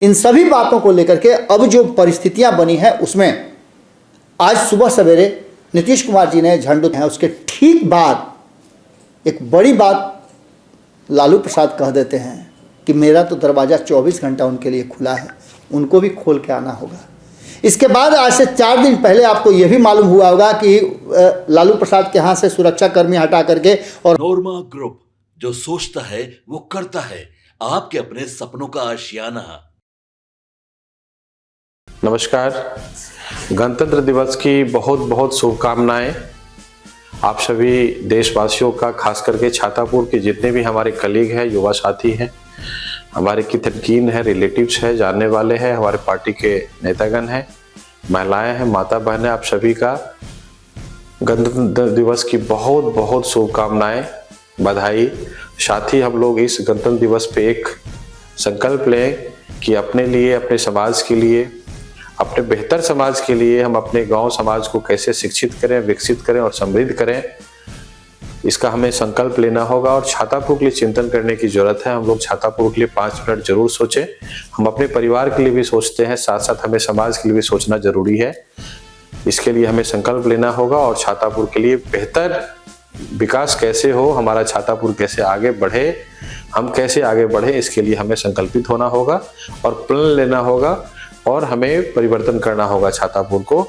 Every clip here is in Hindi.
इन सभी बातों को लेकर के अब जो परिस्थितियां बनी है उसमें आज सुबह सवेरे नीतीश कुमार जी ने झंडू हैं, उसके ठीक बाद एक बड़ी बात लालू प्रसाद कह देते हैं कि मेरा तो दरवाज़ा 24 घंटा उनके लिए खुला है, उनको भी खोल के आना होगा। इसके बाद आज से 4 दिन पहले आपको यह भी मालूम हुआ होगा कि लालू प्रसाद के यहाँ से सुरक्षा कर्मी हटा करके और नोरमा ग्रुप जो सोचता है वो करता है, आपके अपने सपनों का आशियाना। नमस्कार, गणतंत्र दिवस की बहुत बहुत शुभकामनाएं आप सभी देशवासियों का, खास करके छातापुर के जितने भी हमारे कलीग हैं, युवा साथी हैं, हमारे कितनकीन हैं, रिलेटिव्स हैं, जानने वाले हैं, हमारे पार्टी के नेतागण हैं, महिलाएं हैं, माता बहन हैं, आप सभी का गणतंत्र दिवस की बहुत बहुत शुभकामनाएं, बधाई। साथ ही हम लोग इस गणतंत्र दिवस पे एक संकल्प लें कि अपने लिए, अपने समाज के लिए, अपने बेहतर समाज के लिए हम अपने गांव समाज को कैसे शिक्षित करें, विकसित करें और समृद्ध करें, इसका हमें संकल्प लेना होगा। और छातापुर के लिए चिंतन करने की जरूरत है। हम लोग छातापुर के लिए 5 मिनट जरूर सोचें। हम अपने परिवार के लिए भी सोचते हैं, साथ साथ हमें समाज के लिए भी सोचना जरूरी है। इसके लिए हमें संकल्प लेना होगा और छातापुर के लिए बेहतर विकास कैसे हो, हमारा छातापुर कैसे आगे बढ़े, हम कैसे आगे बढ़े, इसके लिए हमें संकल्पित होना होगा और प्लान लेना होगा और हमें परिवर्तन करना होगा छातापुर को।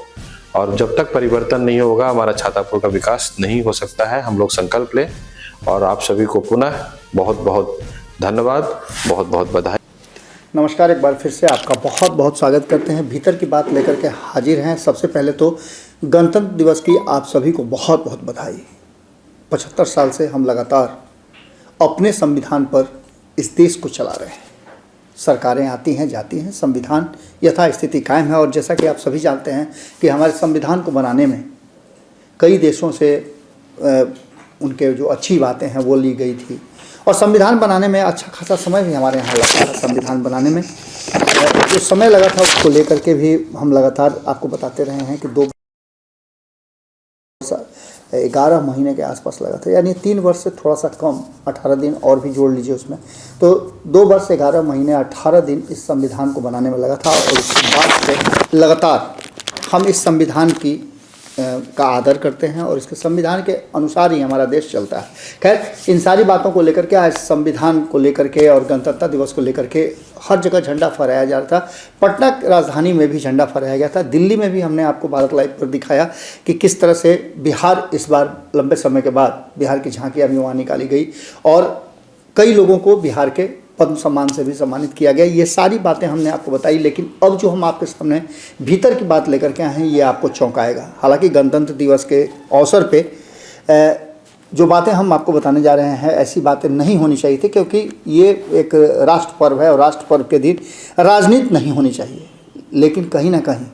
और जब तक परिवर्तन नहीं होगा हमारा छातापुर का विकास नहीं हो सकता है। हम लोग संकल्प लें और आप सभी को पुनः बहुत बहुत धन्यवाद, बहुत बहुत बधाई। नमस्कार, एक बार फिर से आपका बहुत बहुत स्वागत करते हैं। भीतर की बात लेकर के हाजिर हैं। सबसे पहले तो गणतंत्र दिवस की आप सभी को बहुत बहुत बधाई। 75 साल से हम लगातार अपने संविधान पर इस देश को चला रहे हैं। सरकारें आती हैं जाती हैं, संविधान यथास्थिति कायम है। और जैसा कि आप सभी जानते हैं कि हमारे संविधान को बनाने में कई देशों से उनके जो अच्छी बातें हैं वो ली गई थी और संविधान बनाने में अच्छा खासा समय भी हमारे यहाँ लगा था। संविधान बनाने में जो समय लगा था उसको लेकर के भी हम लगातार आपको बताते रहे हैं कि 11 महीने के आसपास लगा था, यानी 3 वर्ष से थोड़ा सा कम, 18 दिन और भी जोड़ लीजिए उसमें, तो 2 वर्ष 11 महीने 18 दिन इस संविधान को बनाने में लगा था। और उसके बाद से लगातार हम इस संविधान की का आदर करते हैं और इसके संविधान के अनुसार ही हमारा देश चलता है। खैर, इन सारी बातों को लेकर के आज संविधान को लेकर के और गणतंत्र दिवस को लेकर के हर जगह झंडा फहराया जा रहा था। पटना राजधानी में भी झंडा फहराया गया था। दिल्ली में भी हमने आपको भारत लाइव पर दिखाया कि किस तरह से बिहार इस बार लंबे समय के बाद बिहार की झांकियाँ भी वहाँ निकाली गई और कई लोगों को बिहार के पद्म सम्मान से भी सम्मानित किया गया। ये सारी बातें हमने आपको बताई, लेकिन अब जो हम आपके सामने भीतर की बात लेकर के आए हैं ये आपको चौंकाएगा। हालांकि गणतंत्र दिवस के अवसर पे जो बातें हम आपको बताने जा रहे हैं ऐसी बातें नहीं होनी चाहिए थी, क्योंकि ये एक राष्ट्र पर्व है और राष्ट्र पर्व के दिन राजनीति नहीं होनी चाहिए। लेकिन कहीं ना कहीं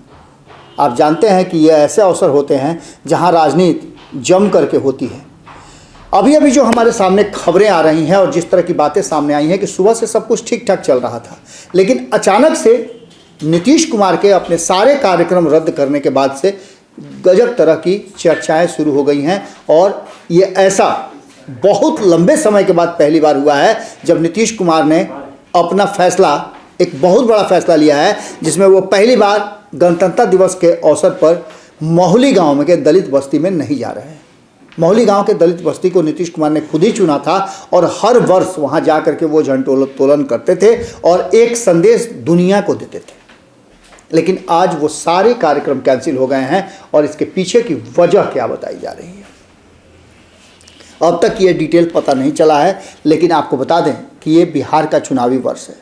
आप जानते हैं कि ये ऐसे अवसर होते हैं जहाँ राजनीति जम करके होती है। अभी अभी जो हमारे सामने खबरें आ रही हैं और जिस तरह की बातें सामने आई हैं कि सुबह से सब कुछ ठीक ठाक चल रहा था, लेकिन अचानक से नीतीश कुमार के अपने सारे कार्यक्रम रद्द करने के बाद से गजब तरह की चर्चाएं शुरू हो गई हैं। और ये ऐसा बहुत लंबे समय के बाद पहली बार हुआ है जब नीतीश कुमार ने अपना फैसला, एक बहुत बड़ा फैसला लिया है, जिसमें वो पहली बार गणतंत्र दिवस के अवसर पर मोहली गाँव में के दलित बस्ती में नहीं जा रहे हैं। मोहली गांव के दलित बस्ती को नीतीश कुमार ने खुद ही चुना था और हर वर्ष वहां जा करके वो झंडोत्तोलन करते थे और एक संदेश दुनिया को देते थे। लेकिन आज वो सारे कार्यक्रम कैंसिल हो गए हैं और इसके पीछे की वजह क्या बताई जा रही है अब तक ये डिटेल पता नहीं चला है। लेकिन आपको बता दें कि ये बिहार का चुनावी वर्ष है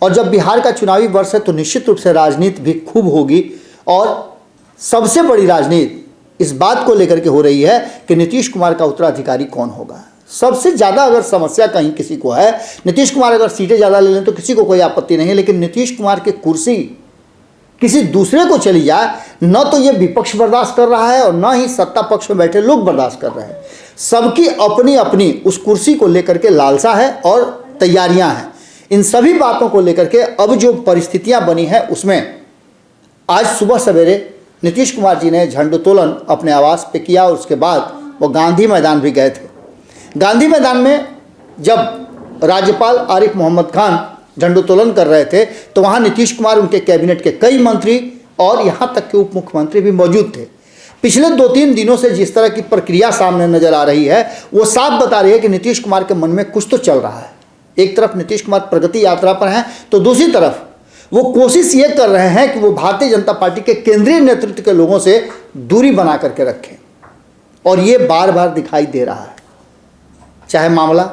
और जब बिहार का चुनावी वर्ष है तो निश्चित रूप से राजनीति भी खूब होगी। और सबसे बड़ी राजनीति इस बात को लेकर के हो रही है कि नीतीश कुमार का उत्तराधिकारी कौन होगा। सबसे ज़्यादा अगर समस्या कहीं किसी को है, नीतीश कुमार अगर सीटें ज़्यादा ले लें तो किसी को कोई आपत्ति नहीं है, लेकिन नीतीश कुमार की कुर्सी किसी दूसरे को चली जाए, न तो ये विपक्ष बर्दाश्त कर रहा है और न ही सत्ता पक्ष में बैठे लोग बर्दाश्त कर रहे हैं। सबकी अपनी अपनी उस कुर्सी को लेकर के लालसा है और तैयारियाँ हैं। इन सभी बातों को लेकर के अब जो परिस्थितियाँ बनी हैं उसमें आज सुबह सवेरे नीतीश कुमार जी ने झंडोत्तोलन अपने आवास पे किया और उसके बाद वो गांधी मैदान भी गए थे। गांधी मैदान में जब राज्यपाल आरिफ मोहम्मद खान झंडोत्तोलन कर रहे थे तो वहाँ नीतीश कुमार, उनके कैबिनेट के कई मंत्री और यहाँ तक के उप मुख्यमंत्री भी मौजूद थे। पिछले 2-3 दिनों से जिस तरह की प्रक्रिया सामने नजर आ रही है वो साफ बता रही है कि नीतीश कुमार के मन में कुछ तो चल रहा है। एक तरफ नीतीश कुमार प्रगति यात्रा पर हैं तो दूसरी तरफ वो कोशिश ये कर रहे हैं कि वो भारतीय जनता पार्टी के केंद्रीय नेतृत्व के लोगों से दूरी बना करके रखें, और ये बार बार दिखाई दे रहा है। चाहे मामला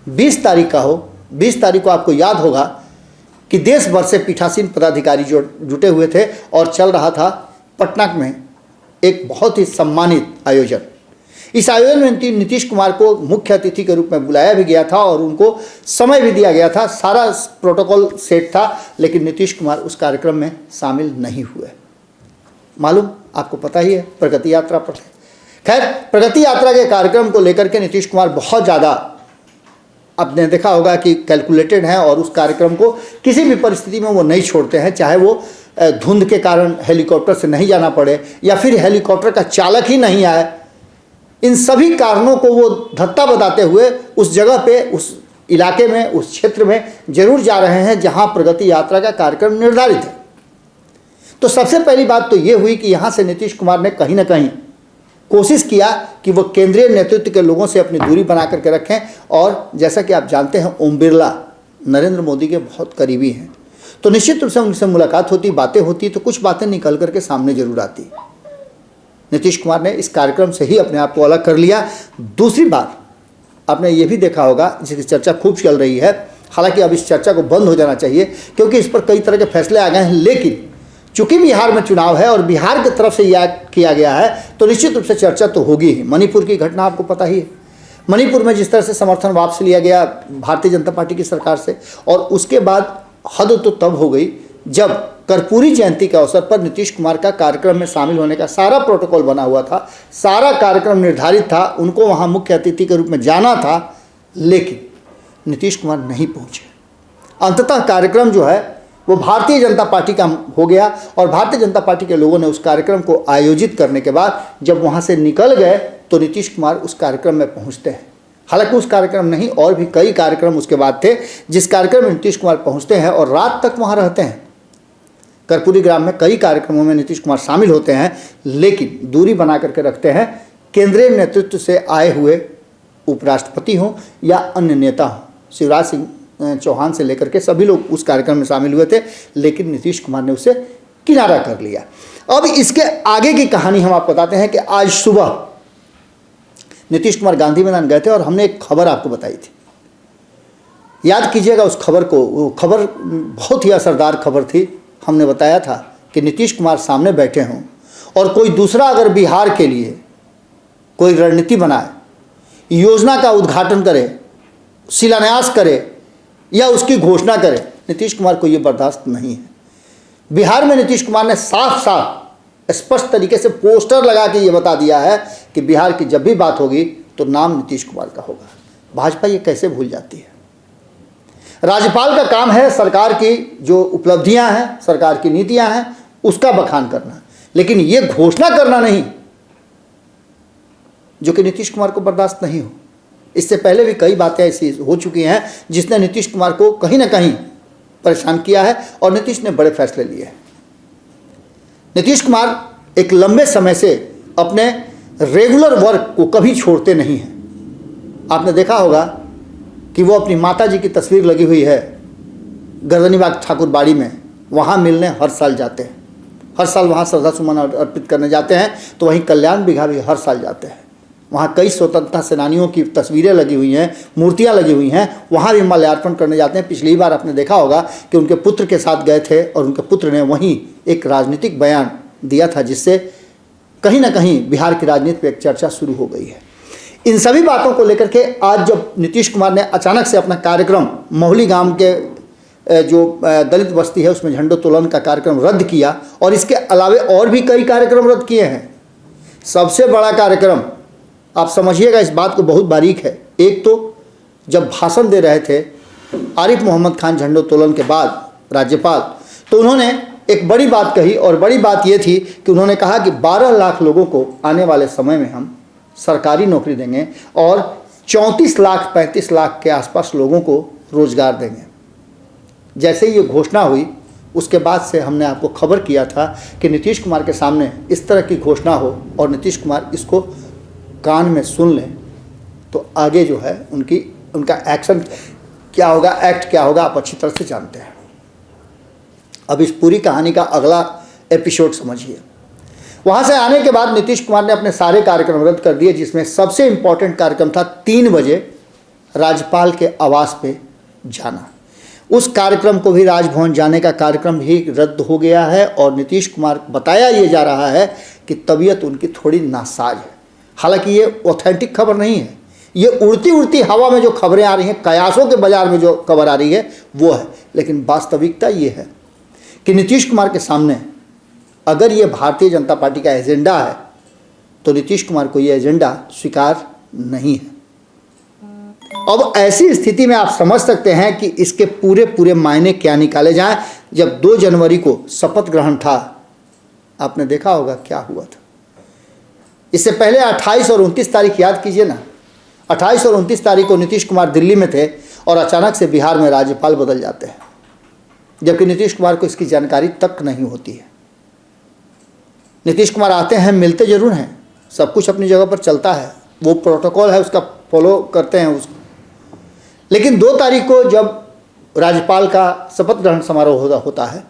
20 तारीख का हो, 20 तारीख को आपको याद होगा कि देश भर से पीठासीन पदाधिकारी जुटे हुए थे और चल रहा था पटना में एक बहुत ही सम्मानित आयोजन। इस आयोजन में नीतीश कुमार को मुख्य अतिथि के रूप में बुलाया भी गया था और उनको समय भी दिया गया था, सारा प्रोटोकॉल सेट था, लेकिन नीतीश कुमार उस कार्यक्रम में शामिल नहीं हुए। मालूम आपको पता ही है, प्रगति यात्रा पर थे। खैर, प्रगति यात्रा के कार्यक्रम को लेकर के नीतीश कुमार बहुत ज़्यादा, आपने देखा होगा कि कैलकुलेटेड हैं और उस कार्यक्रम को किसी भी परिस्थिति में वो नहीं छोड़ते हैं, चाहे वो धुंध के कारण हेलीकॉप्टर से नहीं जाना पड़े या फिर हेलीकॉप्टर का चालक ही नहीं आए। इन सभी कारणों को वो धत्ता बताते हुए उस जगह पे, उस इलाके में, उस क्षेत्र में जरूर जा रहे हैं जहां प्रगति यात्रा का कार्यक्रम निर्धारित है। तो सबसे पहली बात तो ये हुई कि यहाँ से नीतीश कुमार ने कहीं ना कहीं कोशिश किया कि वो केंद्रीय नेतृत्व के लोगों से अपनी दूरी बना करके रखें, और जैसा कि आप जानते हैं ओम बिरला नरेंद्र मोदी के बहुत करीबी हैं, तो निश्चित रूप से उनसे मुलाकात होती, बातें होती, तो कुछ बातें निकल करके सामने जरूर आती। नीतीश कुमार ने इस कार्यक्रम से ही अपने आप को अलग कर लिया। दूसरी बात आपने ये भी देखा होगा, जिसकी चर्चा खूब चल रही है, हालांकि अब इस चर्चा को बंद हो जाना चाहिए क्योंकि इस पर कई तरह के फैसले आ गए हैं, लेकिन चूंकि बिहार में चुनाव है और बिहार की तरफ से यह किया गया है तो निश्चित रूप से चर्चा तो होगी ही। मणिपुर की घटना आपको पता ही है, मणिपुर में जिस तरह से समर्थन वापस लिया गया भारतीय जनता पार्टी की सरकार से, और उसके बाद हद तो तब हो गई जब कर्पूरी जयंती के अवसर पर नीतीश कुमार का कार्यक्रम में शामिल होने का सारा प्रोटोकॉल बना हुआ था, सारा कार्यक्रम निर्धारित था, उनको वहाँ मुख्य अतिथि के रूप में जाना था, लेकिन नीतीश कुमार नहीं पहुँचे। अंततः कार्यक्रम जो है वो भारतीय जनता पार्टी का हो गया और भारतीय जनता पार्टी के लोगों ने उस कार्यक्रम को आयोजित करने के बाद जब वहाँ से निकल गए तो नीतीश कुमार उस कार्यक्रम में पहुँचते हैं। हालांकि उस कार्यक्रम नहीं, और भी कई कार्यक्रम उसके बाद थे जिस कार्यक्रम में नीतीश कुमार पहुँचते हैं और रात तक वहाँ रहते हैं। कर्पूरी ग्राम में कई कार्यक्रमों में नीतीश कुमार शामिल होते हैं, लेकिन दूरी बना करके रखते हैं। केंद्रीय नेतृत्व से आए हुए उपराष्ट्रपति हों या अन्य नेता हों, शिवराज सिंह चौहान से लेकर के सभी लोग उस कार्यक्रम में शामिल हुए थे, लेकिन नीतीश कुमार ने उसे किनारा कर लिया। अब इसके आगे की कहानी हम आपको बताते हैं कि आज सुबह नीतीश कुमार गांधी मैदान गए थे और हमने एक खबर आपको बताई थी, याद कीजिएगा उस खबर को। वो खबर बहुत ही असरदार खबर थी। हमने बताया था कि नीतीश कुमार सामने बैठे हों और कोई दूसरा अगर बिहार के लिए कोई रणनीति बनाए, योजना का उद्घाटन करे, शिलान्यास करे या उसकी घोषणा करे, नीतीश कुमार को ये बर्दाश्त नहीं है। बिहार में नीतीश कुमार ने साफ साफ स्पष्ट तरीके से पोस्टर लगा के ये बता दिया है कि बिहार की जब भी बात होगी तो नाम नीतीश कुमार का होगा। भाजपा ये कैसे भूल जाती है? राज्यपाल का काम है सरकार की जो उपलब्धियां हैं, सरकार की नीतियां हैं, उसका बखान करना, लेकिन ये घोषणा करना नहीं, जो कि नीतीश कुमार को बर्दाश्त नहीं हो। इससे पहले भी कई बातें ऐसी हो चुकी हैं जिसने नीतीश कुमार को कहीं ना कहीं परेशान किया है और नीतीश ने बड़े फैसले लिए हैं। नीतीश कुमार एक लंबे समय से अपने रेगुलर वर्क को कभी छोड़ते नहीं हैं। आपने देखा होगा कि वो अपनी माता जी की तस्वीर लगी हुई है गर्दनीबाग ठाकुर बाड़ी में, वहाँ मिलने हर साल जाते हैं, हर साल वहाँ श्रद्धा सुमन अर्पित करने जाते हैं। तो वहीं कल्याण बिघा भी हर साल जाते हैं, वहाँ कई स्वतंत्रता सेनानियों की तस्वीरें लगी हुई हैं, मूर्तियाँ लगी हुई हैं, वहाँ भी माल्यार्पण करने जाते हैं। पिछली बार आपने देखा होगा कि उनके पुत्र के साथ गए थे और उनके पुत्र ने वहीं एक राजनीतिक बयान दिया था जिससे कहीं ना कहीं बिहार की राजनीति पर एक चर्चा शुरू हो गई है। इन सभी बातों को लेकर के आज जब नीतीश कुमार ने अचानक से अपना कार्यक्रम मोहली गांव के जो दलित बस्ती है उसमें झंडोत्तोलन का कार्यक्रम रद्द किया और इसके अलावे और भी कई कार्यक्रम रद्द किए हैं। सबसे बड़ा कार्यक्रम आप समझिएगा, इस बात को बहुत बारीक है। एक तो जब भाषण दे रहे थे आरिफ मोहम्मद खान झंडोत्तोलन के बाद राज्यपाल, तो उन्होंने एक बड़ी बात कही और बड़ी बात ये थी कि उन्होंने कहा कि 12 लाख लोगों को आने वाले समय में हम सरकारी नौकरी देंगे और 34 लाख 35 लाख के आसपास लोगों को रोजगार देंगे। जैसे ही ये घोषणा हुई उसके बाद से हमने आपको खबर किया था कि नीतीश कुमार के सामने इस तरह की घोषणा हो और नीतीश कुमार इसको कान में सुन लें तो आगे जो है उनका एक्शन क्या होगा, एक्ट क्या होगा, आप अच्छी तरह से जानते हैं। अब इस पूरी कहानी का अगला एपिसोड समझिए। वहाँ से आने के बाद नीतीश कुमार ने अपने सारे कार्यक्रम रद्द कर दिए, जिसमें सबसे इम्पोर्टेंट कार्यक्रम था 3 बजे राज्यपाल के आवास पे जाना। उस कार्यक्रम को भी, राजभवन जाने का कार्यक्रम भी रद्द हो गया है और नीतीश कुमार बताया ये जा रहा है कि तबीयत उनकी थोड़ी नासाज है। हालांकि ये ऑथेंटिक खबर नहीं है, ये उड़ती उड़ती हवा में जो खबरें आ रही हैं, कयासों के बाजार में जो खबर आ रही है वो है। लेकिन वास्तविकता ये है कि नीतीश कुमार के सामने अगर ये भारतीय जनता पार्टी का एजेंडा है तो नीतीश कुमार को ये एजेंडा स्वीकार नहीं है। अब ऐसी स्थिति में आप समझ सकते हैं कि इसके पूरे मायने क्या निकाले जाएं। जब 2 जनवरी को शपथ ग्रहण था, आपने देखा होगा क्या हुआ था। इससे पहले 28 और 29 तारीख याद कीजिए ना, 28 और 29 तारीख को नीतीश कुमार दिल्ली में थे और अचानक से बिहार में राज्यपाल बदल जाते हैं, जबकि नीतीश कुमार को इसकी जानकारी तक नहीं होती है। नीतीश कुमार आते हैं, मिलते जरूर हैं, सब कुछ अपनी जगह पर चलता है, वो प्रोटोकॉल है उसका फॉलो करते हैं उसको। लेकिन 2 तारीख को जब राज्यपाल का शपथ ग्रहण समारोह होता है,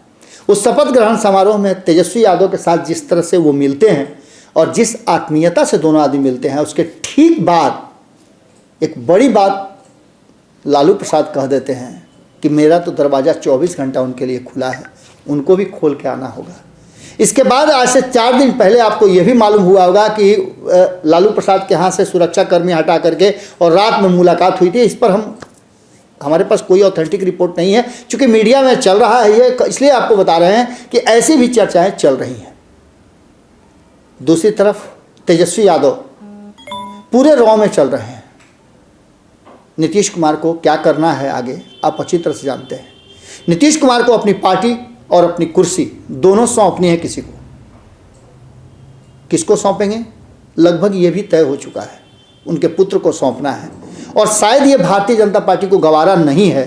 उस शपथ ग्रहण समारोह में तेजस्वी यादव के साथ जिस तरह से वो मिलते हैं और जिस आत्मीयता से दोनों आदमी मिलते हैं, उसके ठीक बाद एक बड़ी बात लालू प्रसाद कह देते हैं कि मेरा तो दरवाज़ा 24 घंटा उनके लिए खुला है, उनको भी खोल के आना होगा। इसके बाद आज से 4 दिन पहले आपको यह भी मालूम हुआ होगा कि लालू प्रसाद के यहाँ से सुरक्षा कर्मी हटा करके और रात में मुलाकात हुई थी। इस पर हमारे पास कोई ऑथेंटिक रिपोर्ट नहीं है, चूँकि मीडिया में चल रहा है ये, इसलिए आपको बता रहे हैं कि ऐसी भी चर्चाएं चल रही हैं। दूसरी तरफ तेजस्वी यादव पूरे रॉ में चल रहे हैं। नीतीश कुमार को क्या करना है आगे आप अच्छी तरह से जानते हैं। नीतीश कुमार को अपनी पार्टी और अपनी कुर्सी दोनों सौंपनी है किसी को। किसको सौंपेंगे लगभग ये भी तय हो चुका है, उनके पुत्र को सौंपना है। और शायद ये भारतीय जनता पार्टी को गवारा नहीं है।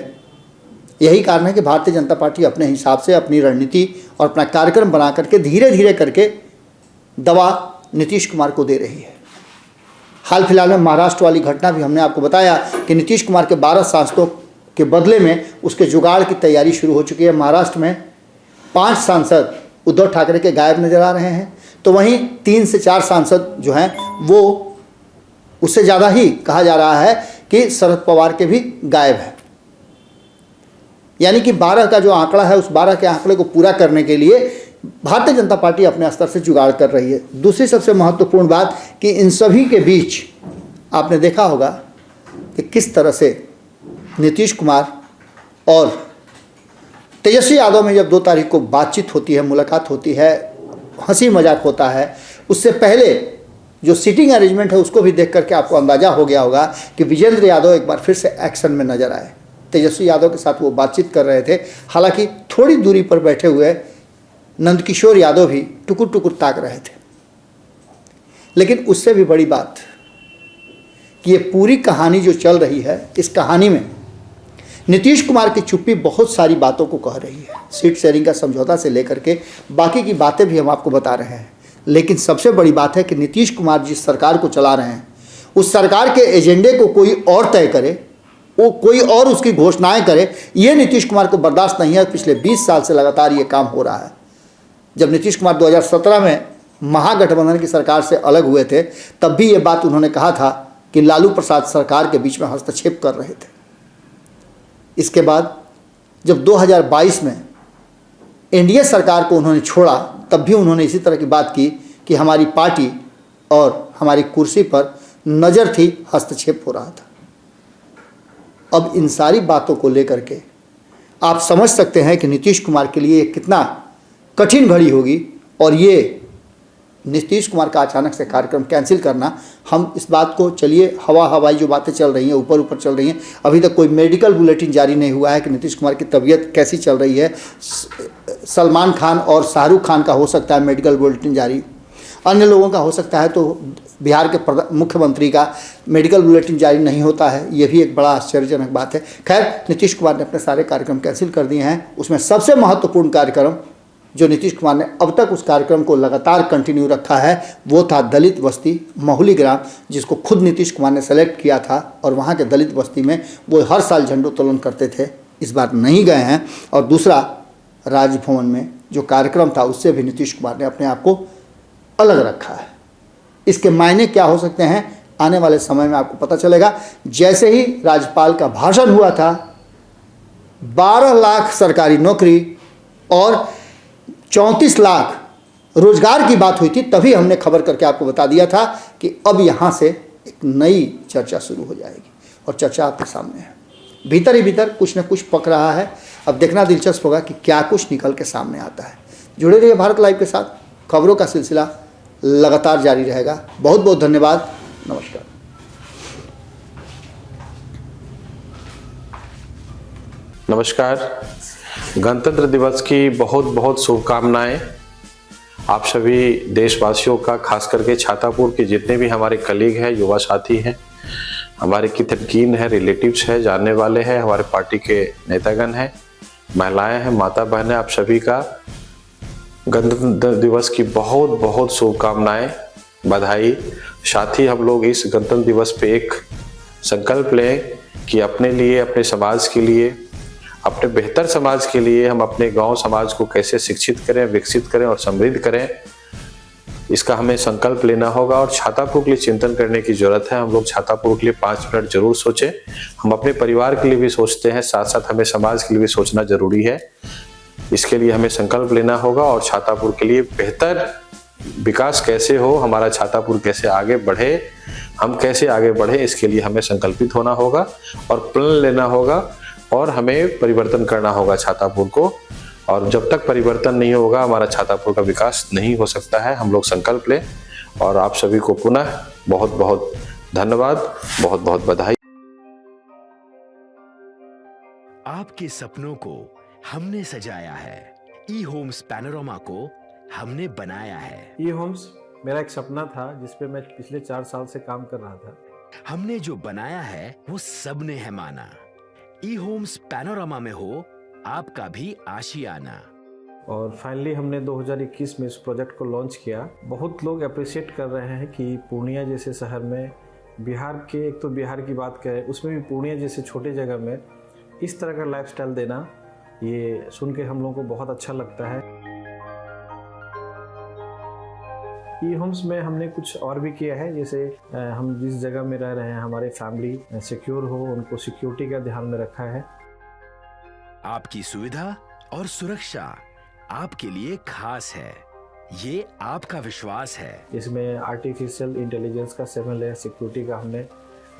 यही कारण है कि भारतीय जनता पार्टी अपने हिसाब से अपनी रणनीति और अपना कार्यक्रम बना करके धीरे धीरे करके दवा नीतीश कुमार को दे रही है। हाल फिलहाल में महाराष्ट्र वाली घटना भी हमने आपको बताया कि नीतीश कुमार के 12 सांसदों के बदले में उसके जुगाड़ की तैयारी शुरू हो चुकी है। महाराष्ट्र में 5 सांसद उद्धव ठाकरे के गायब नजर आ रहे हैं, तो वहीं 3 से 4 सांसद जो हैं वो उससे ज़्यादा ही कहा जा रहा है कि शरद पवार के भी गायब हैं। यानी कि 12 का जो आंकड़ा है, उस 12 के आंकड़े को पूरा करने के लिए भारतीय जनता पार्टी अपने स्तर से जुगाड़ कर रही है। दूसरी सबसे महत्वपूर्ण बात कि इन सभी के बीच आपने देखा होगा कि किस तरह से नीतीश कुमार और तेजस्वी यादव में जब 2 तारीख को बातचीत होती है, मुलाकात होती है, हंसी मजाक होता है, उससे पहले जो सीटिंग अरेंजमेंट है उसको भी देख करके आपको अंदाज़ा हो गया होगा कि विजेंद्र यादव एक बार फिर से एक्शन में नजर आए। तेजस्वी यादव के साथ वो बातचीत कर रहे थे, हालांकि थोड़ी दूरी पर बैठे हुए नंदकिशोर यादव भी टुकुर टुकुर ताक रहे थे। लेकिन उससे भी बड़ी बात कि ये पूरी कहानी जो चल रही है, इस कहानी में नीतीश कुमार की चुप्पी बहुत सारी बातों को कह रही है। सीट शेयरिंग का समझौता से लेकर के बाकी की बातें भी हम आपको बता रहे हैं। लेकिन सबसे बड़ी बात है कि नीतीश कुमार जिस सरकार को चला रहे हैं, उस सरकार के एजेंडे को कोई और तय करे, वो कोई और उसकी घोषणाएं करे, ये नीतीश कुमार को बर्दाश्त नहीं है। पिछले 20 साल से लगातार ये काम हो रहा है। जब नीतीश कुमार 2017 में महागठबंधन की सरकार से अलग हुए थे, तब भी ये बात उन्होंने कहा था कि लालू प्रसाद सरकार के बीच में हस्तक्षेप कर रहे थे। इसके बाद जब 2022 में एनडीए सरकार को उन्होंने छोड़ा, तब भी उन्होंने इसी तरह की बात की कि हमारी पार्टी और हमारी कुर्सी पर नज़र थी, हस्तक्षेप हो रहा था। अब इन सारी बातों को लेकर के आप समझ सकते हैं कि नीतीश कुमार के लिए कितना कठिन घड़ी होगी। और ये नीतीश कुमार का अचानक से कार्यक्रम कैंसिल करना, हम इस बात को, चलिए हवाई जो बातें चल रही हैं, ऊपर ऊपर चल रही हैं, अभी तक कोई मेडिकल बुलेटिन जारी नहीं हुआ है कि नीतीश कुमार की तबीयत कैसी चल रही है। सलमान खान और शाहरुख खान का हो सकता है मेडिकल बुलेटिन जारी, अन्य लोगों का हो सकता है तो बिहार के मुख्यमंत्री का मेडिकल बुलेटिन जारी नहीं होता है, ये भी एक बड़ा आश्चर्यजनक बात है। खैर, नीतीश कुमार ने अपने सारे कार्यक्रम कैंसिल कर दिए हैं। उसमें सबसे महत्वपूर्ण कार्यक्रम जो नीतीश कुमार ने अब तक उस कार्यक्रम को लगातार कंटिन्यू रखा है वो था दलित बस्ती माहुली ग्राम, जिसको खुद नीतीश कुमार ने सेलेक्ट किया था और वहाँ के दलित बस्ती में वो हर साल झंडोत्तोलन करते थे, इस बार नहीं गए हैं। और दूसरा, राजभवन में जो कार्यक्रम था उससे भी नीतीश कुमार ने अपने आप को अलग रखा है। इसके मायने क्या हो सकते हैं आने वाले समय में आपको पता चलेगा। जैसे ही राज्यपाल का भाषण हुआ था, 12 लाख सरकारी नौकरी और 34 लाख रोजगार की बात हुई थी, तभी हमने खबर करके आपको बता दिया था कि अब यहाँ से एक नई चर्चा शुरू हो जाएगी और चर्चा आपके सामने है। भीतर ही भीतर कुछ न कुछ पक रहा है। अब देखना दिलचस्प होगा कि क्या कुछ निकल के सामने आता है। जुड़े रहिए भारत लाइव के साथ, खबरों का सिलसिला लगातार जारी रहेगा। बहुत बहुत धन्यवाद, नमस्कार। नमस्कार। गणतंत्र दिवस की बहुत बहुत शुभकामनाएं आप सभी देशवासियों का, खास करके छातापुर के जितने भी हमारे कलीग हैं, युवा साथी हैं, हमारे कितनकीन हैं, रिलेटिव्स हैं, जानने वाले हैं, हमारे पार्टी के नेतागण हैं, महिलाएं हैं, माता बहनें, आप सभी का गणतंत्र दिवस की बहुत बहुत शुभकामनाएं, बधाई। साथ ही हम लोग इस गणतंत्र दिवस पे एक संकल्प लें कि अपने लिए, अपने समाज के लिए, अपने बेहतर समाज के लिए हम अपने गांव समाज को कैसे शिक्षित करें, विकसित करें और समृद्ध करें, इसका हमें संकल्प लेना होगा। और छातापुर के लिए चिंतन करने की जरूरत है। हम लोग छातापुर के लिए 5 मिनट जरूर सोचें। हम अपने परिवार के लिए भी सोचते हैं, साथ साथ हमें समाज के लिए भी सोचना जरूरी है। इसके लिए हमें संकल्प लेना होगा और छातापुर के लिए बेहतर विकास कैसे हो, हमारा छातापुर कैसे आगे बढ़े, हम कैसे आगे बढ़े, इसके लिए हमें संकल्पित होना होगा और प्लान लेना होगा और हमें परिवर्तन करना होगा छातापुर को। और जब तक परिवर्तन नहीं होगा हमारा छातापुर का विकास नहीं हो सकता है। हम लोग संकल्प लें और आप सभी को पुनः बहुत बहुत धन्यवाद, बहुत बहुत बधाई। आपके सपनों को हमने सजाया है, ई होम्स पैनोरामा को हमने बनाया है। ई होम्स मेरा एक सपना था जिस पे मैं पिछले 4 साल से काम कर रहा था। हमने जो बनाया है वो सबने है माना। ई होम्स पैनोरामा में हो आपका भी आशियाना। और फाइनली हमने 2021 में इस प्रोजेक्ट को लॉन्च किया। बहुत लोग अप्रिशिएट कर रहे हैं कि पूर्णिया जैसे शहर में, बिहार के, एक तो बिहार की बात करें उसमें भी पूर्णिया जैसे छोटे जगह में इस तरह का लाइफस्टाइल देना, ये सुन के हम लोगों को बहुत अच्छा लगता है। ई होम्स में हमने कुछ और भी किया है, जैसे हम जिस जगह में रह रहे हैं हमारे फैमिली सिक्योर हो, उनको सिक्योरिटी का ध्यान में रखा है। आपकी सुविधा और सुरक्षा आपके लिए खास है, ये आपका विश्वास है। इसमें आर्टिफिशियल इंटेलिजेंस का 7 लेयर सिक्योरिटी का हमने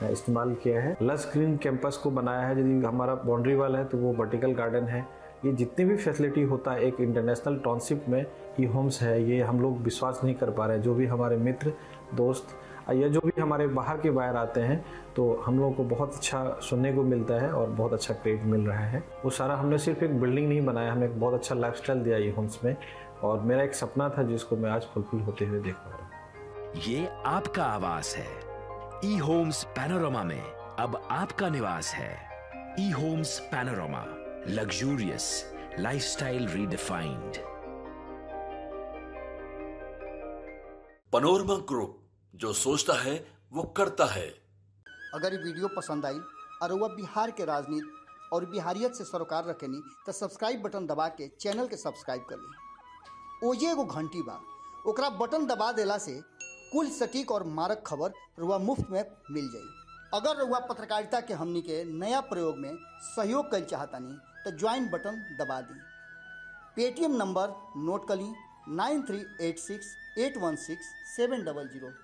इस्तेमाल किया है। लस ग्रीन कैंपस को बनाया है। यदि हमारा बाउंड्री वाल है तो वो वर्टिकल गार्डन है। ये जितनी भी फैसिलिटी होता है एक इंटरनेशनल टाउनशिप में ई होम्स है, ये हम लोग विश्वास नहीं कर पा रहे हैं। जो भी हमारे मित्र, दोस्त या जो भी हमारे बाहर के बाहर आते हैं तो हम लोगों को बहुत अच्छा सुनने को मिलता है और बहुत अच्छा क्रेडिट मिल रहा है। वो सारा हमने सिर्फ एक बिल्डिंग नहीं बनाया, हमें एक बहुत अच्छा लाइफस्टाइल दिया ई होम्स में, और मेरा एक सपना था जिसको मैं आज फुलफिल होते हुए देख पा रहा हूँ। ये आपका आवास है। ई होम्स पैनोरामा में अब आपका निवास है। E homes Panorama, luxurious lifestyle redefined. Panorama group, जो सोचता है वो करता है। अगर ये वीडियो पसंद आई और वह बिहार के राजनीति और बिहारियत से सरोकार रखेनी तो सब्सक्राइब बटन दबा के चैनल के सब्सक्राइब कर ली। ओजे एगो घंटी बा, ओकरा बटन दबा देला से कुल सटीक और मारक खबर रुआ मुफ्त में मिल जाई। अगर रुआ पत्रकारिता के हमनी के नया प्रयोग में सहयोग कर चाहतानी तो ज्वाइन बटन दबा दी। पेटीएम नंबर नोट कर ली 9386 816 700।